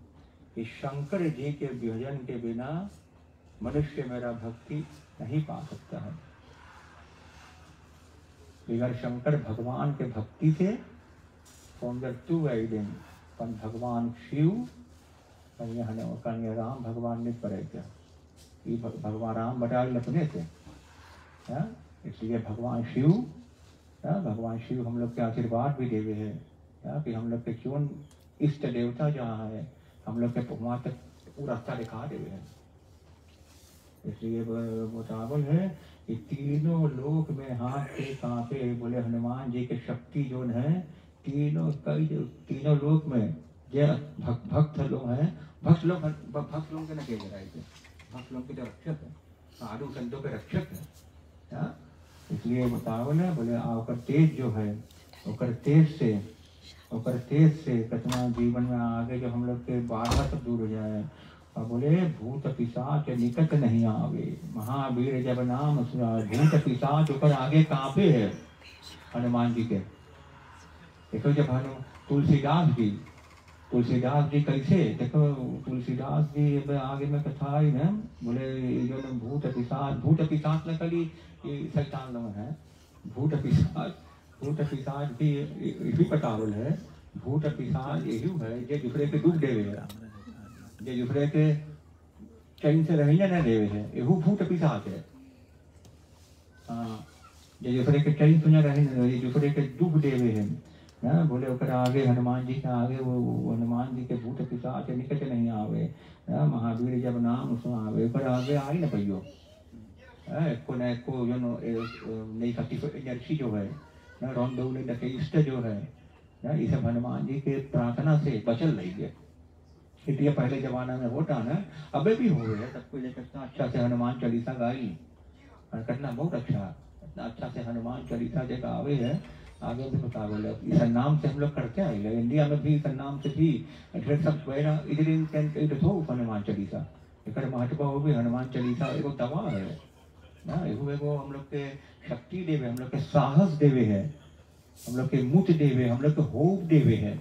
कि शंकर जी के भजन के बिना मनुष्य मेरा भक्ति नहीं पा सकता है। अगर शंकर भगवान के भक्ति से तू दिन पण भगवान शिव कन्या राम भगवान ने पड़े क्या, भगवान राम बताए अपने से, इसलिए भगवान शिव हम लोग के आशीर्वाद भी देवे है कि हम लोग के क्यों इष्ट देवता जहाँ है हम लोग के वहाँ तक पूरा रास्ता दिखा देवे है। इसलिए बतावल है कि तीनों लोक में हाथ के कांपे, बोले हनुमान जी के शक्ति जो है तीनों लोक में जो भक्त लोग हैं, भक्त लोग के न कहे जाए, भक्त लोग के जो रक्षक है, साधु संतों के रक्षक है। इसलिए बतावल है, बोले ओकर तेज जो है, ओकर तेज से कितना जीवन में आगे जो हम लोग के बाधा सब दूर हो जाए। और बोले भूत पिशाच निकट नहीं आवे, महावीर जब नाम सुना, भूत पिशाच ऊपर आगे कांपे है हनुमान जी के। देखो जब तुलसीदास जी कैसे, देखो तुलसीदास जी आगे में कथा आई ना, बोले जो भूत पिशाच न कली शैतान लोग है, भूत पिशाच भी पटावल है। भूत पिशाच यही है जो दूसरे के दुख देवे है, जो दूसरे के चैन से रहने न देवे है, यहू भूत पिशाच है। जो दूसरे के चैन से न रहने, दूसरे के दुख देवे है ना। बोले ओकर आगे हनुमान जी के आगे वो हनुमान जी के भूत पिशाच निकट नहीं आवे, महावीर जब नाम सुनावे, ओकर आगे आई न पैयो एको न एको जो नई एनर्जी जो है ना, रौन दौले लगे इष्ट जो है ना, ये सब हनुमान जी के प्रार्थना से बचल रही है। इसलिए पहले जमाना में होता ना, अबे भी हो गया, सबको कितना अच्छा से हनुमान चालीसा गाई, करना बहुत अच्छा, इतना अच्छा से हनुमान चालीसा जब आवे है आगे भी बता बोले इस नाम से हम लोग करते हैं इंडिया में भी इस नाम से भी ढेर सब बहरा इधर हो हनुमान चालीसा एक महत्व हो भी हनुमान चालीसा एगो दवा है ना, एगो हम लोग के शक्ति देवे, हम लोग के साहस देवे है, हम लोग के मुत देवे, हम लोग के होप देवे है।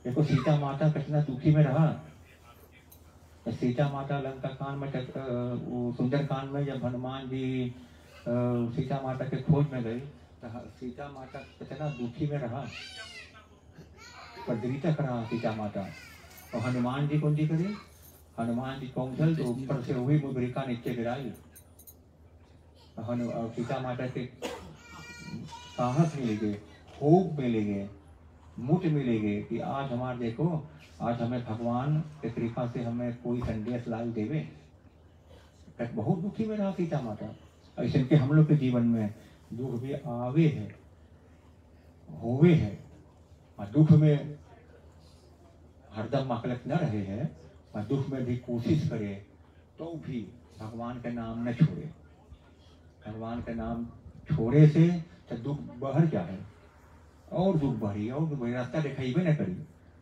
देखो सीता माता कितना दुखी में रहा, सीता माता लंका कांड में सुंदर कांड में जब हनुमान जी सीता माता के खोज में गई तो सीता माता कितना दुखी में रहा, प्रदरित रहा सीता माता। और हनुमान जी कौन जी करे, हनुमान जी कौशल तो ऊपर से वही मुद्रिका नीचे गिराई। और सीता माता के साहस मिलेंगे, होप मिलेंगे, मुट मिलेंगे कि आज हमारे देखो आज हमें भगवान के कृपा से हमें कोई संदेश लाई देवे। बहुत दुखी में रहा सीता माता। ऐसे के हम लोग के जीवन में दुख भी आवे है, होवे है, और दुख में हरदम मकलक न रहे हैं, और दुख में भी कोशिश करे तो भी भगवान का नाम न छोड़े। भगवान का नाम छोड़े से तो दुख बढ़ जाए, और दुख बढ़ी और दुख बढ़ी, रास्ता दिखाइबे न करी।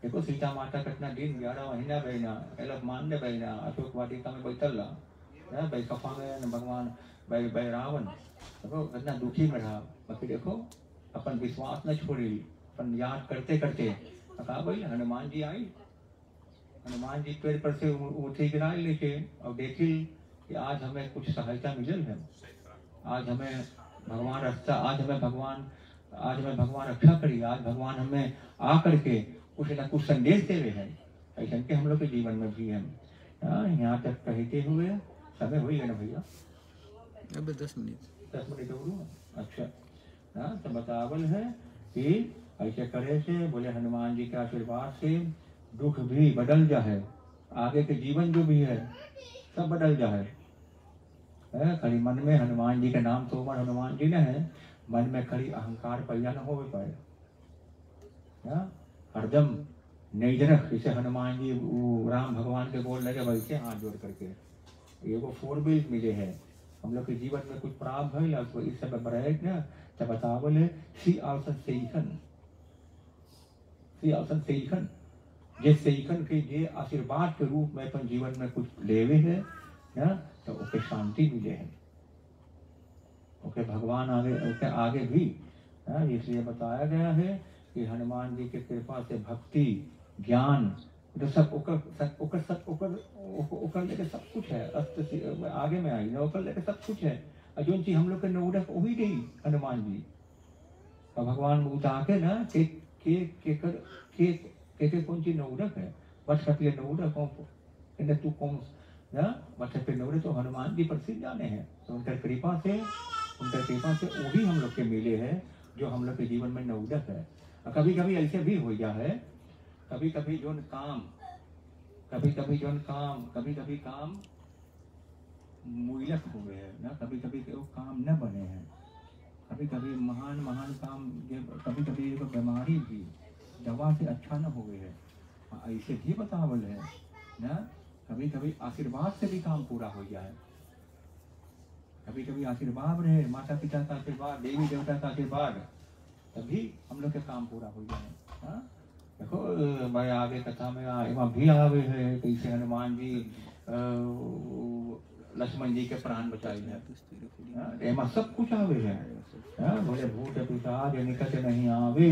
देखो सीता माता कितना दिन 11 महीना बहना एलक मान ने बहना अशोक वाटिका में बैठल रहा, भाई कफा में भगवान भाई रावण देखो कितना दुखी में रहा। बाकी देखो अपन विश्वास न छोड़ी, अपन याद करते करते कहा भाई हनुमान जी आई, हनुमान जी पेड़ पर से उठी गिराई लेके और देखी कि आज हमें कुछ सहायता मिलल है, आज हमें भगवान रास्ता, आज हमें भगवान रक्षा करी, आज भगवान हमें आ करके कुछ न कुछ संदेश दे रहे हैं। ऐसा के हम लोग के जीवन में भी हम यहाँ तक कहते हुए समय हुई है ना भैया, अब 10 मिनट हो। अच्छा हाँ, तो बतावल है कि ऐसे करे से बोले हनुमान जी के आशीर्वाद से दुख भी बदल जाए, आगे के जीवन जो भी है सब बदल जाए। खाली मन में हनुमान जी का नाम तो उमर हनुमान जी ने है, मन में खाली अहंकार पैदा न हो पाए। हरदम नैजरख जैसे हनुमान जी राम भगवान के बोल लगे वैसे हाथ जोड़ करके एगो 4 व्हील मिले हैं। हम लोग के जीवन में कुछ प्राप्त है तो इस समय बढ़े ना तब बतावल है सी आसन सेखन जे सेखन के जे आशीर्वाद के रूप में अपन जीवन में कुछ लेवे है ना, तो ओके शांति मिले है, ओके भगवान आगे भी। इसलिए बताया गया है कि हनुमान जी के कृपा से भक्ति ज्ञान तो सब ओकर लेके सब कुछ है, आगे में आई ना ओकर लेके सब कुछ है। और जो चीज हम लोग के नौडक वही गई हनुमान जी और भगवान उठा के ना के कौन ची नौडक है बट पे नौडक तू कौन ना बट पे नौडक तो हनुमान जी प्रसिद्ध जाने हैं। तो उनका कृपा से वो भी हम लोग के मिले हैं जो हम लोग के जीवन में नौडक है। कभी कभी ऐसे भी हो गया है, कभी कभी काम मुइलक हुए हैं ना, कभी कभी काम न बने हैं, कभी कभी महान काम, कभी कभी बीमारी भी दवा से अच्छा न हुए है। ऐसे भी बतावल है ना, कभी कभी आशीर्वाद से भी काम पूरा हो जाए, कभी कभी आशीर्वाद रहे, माता पिता का आशीर्वाद, देवी देवता का आशीर्वाद, तभी हम लोग के काम पूरा हो जाए। देखो भाई आगे कथा में वहाँ भी आवे है कैसे हनुमान जी लक्ष्मण जी के प्राण बचाई है, एमा सब कुछ आवे है। बोले भूत पिशाच निकट नहीं आवे,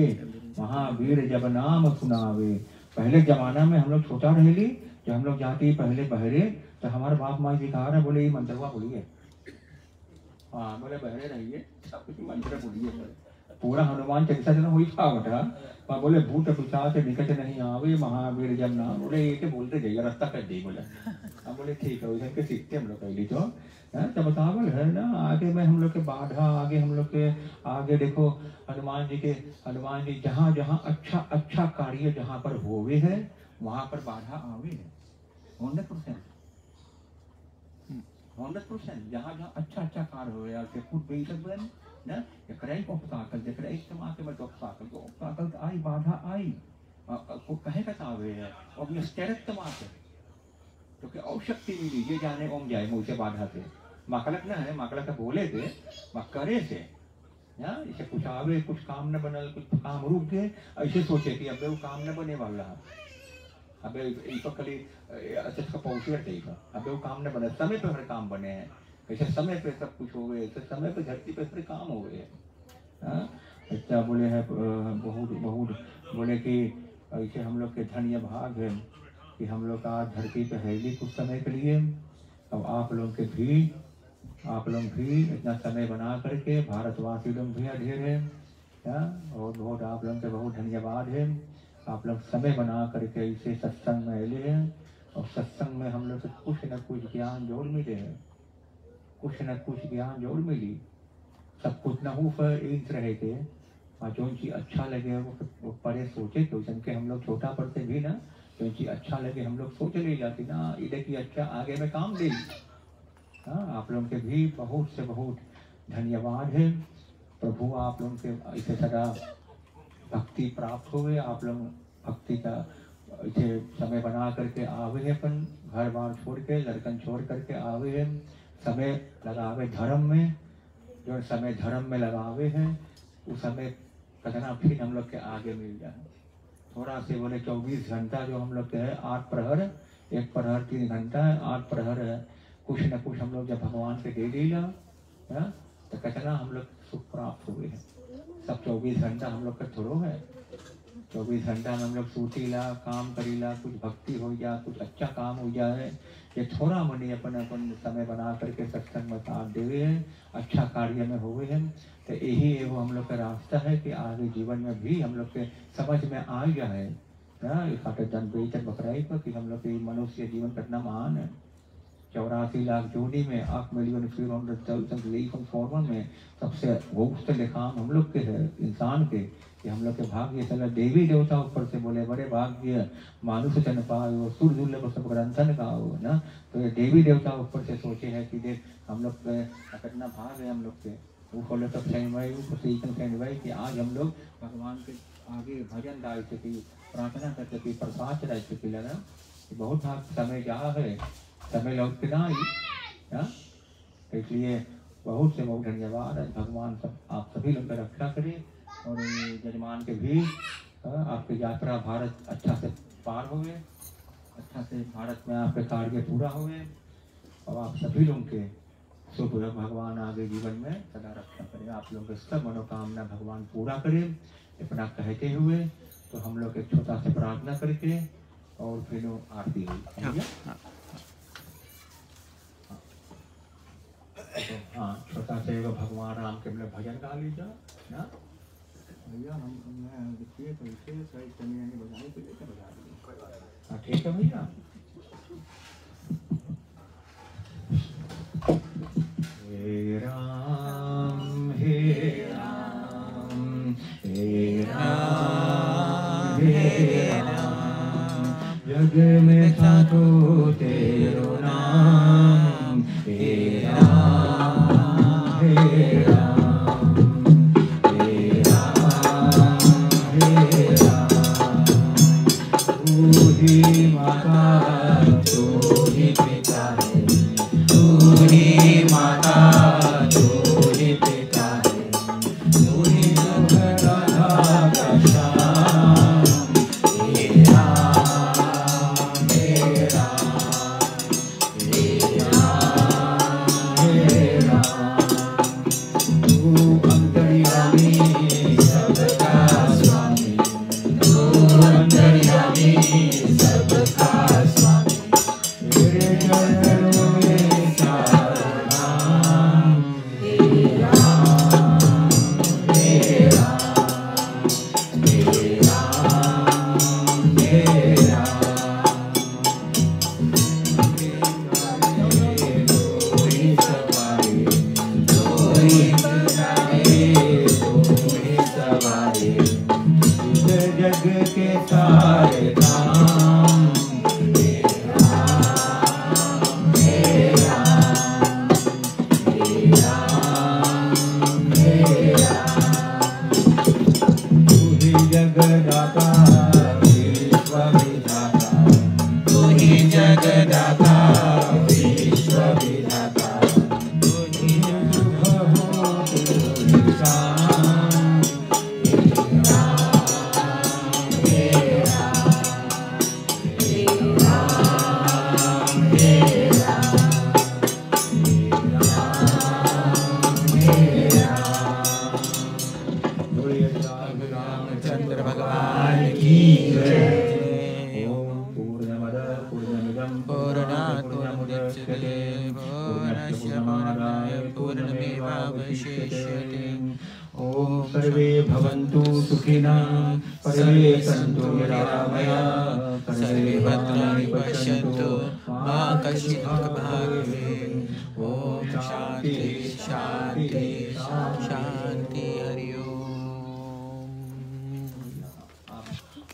महावीर जब नाम सुनावे। पहले जमाना में हम लोग छोटा रहेली, जब हम लोग जाते पहले बहरे तो हमारे बाप माँ जी कहा रहे बोले ये मंत्रवा बोलिए, हाँ बोले बहरे रहिए सब कुछ मंत्र बोलिए। पूरा हनुमान चालीसा जन हुई था बटा, बोले भूत पिशाच निकट नहीं आवे, महावीर जब नाम, बोले ये बोलते जाइए रास्ता कर दी बोले। हम बोले ठीक है उधर के सीखते हम लोग पहली तो बतावल है ना। आगे में हम लोग के बाधा, आगे हम लोग के आगे देखो हनुमान जी जहाँ जहाँ अच्छा कार्य जहाँ पर होवे है वहाँ पर बाधा आवे है 100%। जहाँ जहाँ अच्छा कार्य हो रहा है खुद बेचन ना को ताकल देख रहे इस्तेमाल के मतलब ताकल आई बाधा आई को कहे का आवे है और ये स्टेरक तमाक है तो क्या औशक्ति मिली ये जाने ओम जाए मुझसे बाधा से माकलक ना है, माकलक बोले थे करे से इसे कुछ आवे, कुछ काम न बनल, कुछ काम रुक गए, ऐसे सोचे कि अब वो काम न बने वाला है, अब इनको खाली अच्छा का पहुँचे देगा, अब वो काम न बने, समय पे हमारे काम बने हैं, ऐसे समय पे सब कुछ हो गए, समय पे धरती पे सारे काम हो गए। अच्छा बोले है बहुत बहुत बोले कि ऐसे हम लोग के धन्य भाग है कि हम लोग आज धरती पे है भी कुछ समय के लिए। अब आप लोग भी इतना समय बना करके भारतवासी लोग भी अधेर है और बहुत आप लोग के बहुत धन्यवाद है। आप लोग समय बना करके इसे सत्संग में ले हैं और सत्संग में हम लोग से कुछ न कुछ ज्ञान जोड़ मिले हैं, कुछ न कुछ ज्ञान जोड़ मिली। सब कुछ न हो पर एक रहे थे और जो चीज़ अच्छा लगे वो परे सोचे कि उनके हम लोग छोटा पढ़ते भी ना, जो चीज़ अच्छा लगे हम लोग सोच ले जाती ना, इधर की अच्छा आगे में काम दे। आप लोगों के भी बहुत से बहुत धन्यवाद है। प्रभु आप लोगों के इसे सदा भक्ति प्राप्त हुए, आप लोग भक्ति का इसे समय बना करके आवे हैं, अपन घर बार छोड़ के लड़कन छोड़ करके आवे हैं, समय लगावे धर्म में, जो समय धर्म में लगावे हैं उस समय कतना फिर हम लोग के आगे मिल जाए। थोड़ा से बोले 24 घंटा जो हम लोग के है, 8 प्रहर, 1 प्रहर 3 घंटा है, 8 प्रहर है, कुछ न कुछ हम लोग जब भगवान से दे दिया तो कतना हम लोग सुख प्राप्त हुए हैं। सब 24 घंटा हम लोग का थोड़ो है, 24 घंटा में हम लोग सूतीला काम करीला, कुछ भक्ति हो जाए, कुछ अच्छा काम हो जाए, ये थोड़ा मनी अपन समय बना करके सत्संग में साथ देवे हैं, अच्छा कार्य में हुए हैं। तो यही एवं हम लोग का रास्ता है कि आगे जीवन में भी हम लोग के समझ में आ जाए जन बेचन बकराई पर कि हम लोग के मनुष्य जीवन कितना महान है। 84 लाख जोड़ी में 8 मिलियन 400,000 फॉर्मर में सबसे बहुत काम हम लोग के है इंसान के, कि हम लोग के भाग्य चला देवी देवता ऊपर से बोले बड़े भाग्य मानुष जन पाओ सुर दुर्लभ सब ग्रंथन का हो ना। तो ये देवी देवता ऊपर से सोचे है कि देख हम लोग कितना भाग है हम लोग के, वो बोले तब सही कि आज हम लोग भगवान के आगे भजन डाल सके, प्रार्थना कर सके, प्रसाद चढ़ा सके लगा। बहुत भाग समय जहाँ है समय लौट के ना आई, इसलिए बहुत से बहुत धन्यवाद। भगवान सब आप सभी लोग का रक्षा करें और जजमान के भी आपकी यात्रा भारत अच्छा से पार हुए, अच्छा से भारत में आपके कार्य पूरा हुए और आप सभी लोग के शुभ भगवान आगे जीवन में सदा रक्षा करें। आप लोगों के सब मनोकामना भगवान पूरा करें इतना कहते हुए तो हम लोग एक छोटा सा प्रार्थना करके और फिर आरती हुई। हाँ छोटा सा भगवान राम के लिए भजन गा लीजिए ना भैया। हम देखिए तो इसे सही समय बजाने के लिए बजा दीजिए। हाँ ठीक है भैया। हे राम हे राम हे राम हे राम, जग में था तो तेरो नाम। हे राम हे राम हे राम हे राम, तू ही माता तू ही पिता है, तू ही माता तू ही पिता है, तू ही दुख राधा का श्याम। हे राम हे राम हे राम हे राम, तू अंतर्यामी सबका स्वामी, तू अंतर्यामी सबका स्वामी, तेरे चरणों में सारा नाम। हे राम हे राम हे राम हे राम, दो ही सवारी दो ही सवारी दो ही सवारी, इस जग के सारे काम। हे राम हे राम हे राम हे राम, तू ही जगदाता विश्व विधाता, तू ही जगदाता विश्व विधाता, तू ही सुख हो तू ही शांति। रामचंद्र भगवान की जय। ओम पूर्णमद पूर्णमिदं पूर्णात् पूर्णमुदच्यते पूर्णस्य पूर्णमादाय पूर्णमेवावशिष्यते। ओम सर्वे भवन्तु सुखिनः सर्वे सन्तु निरामयाः सर्वे भद्राणि पश्यन्तु मा कश्चित् दुःखभाग्। ओम शांति शांति शांति। हरि ओम।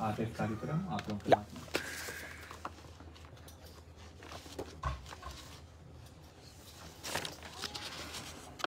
आप एक कार्यक्रम आप लोग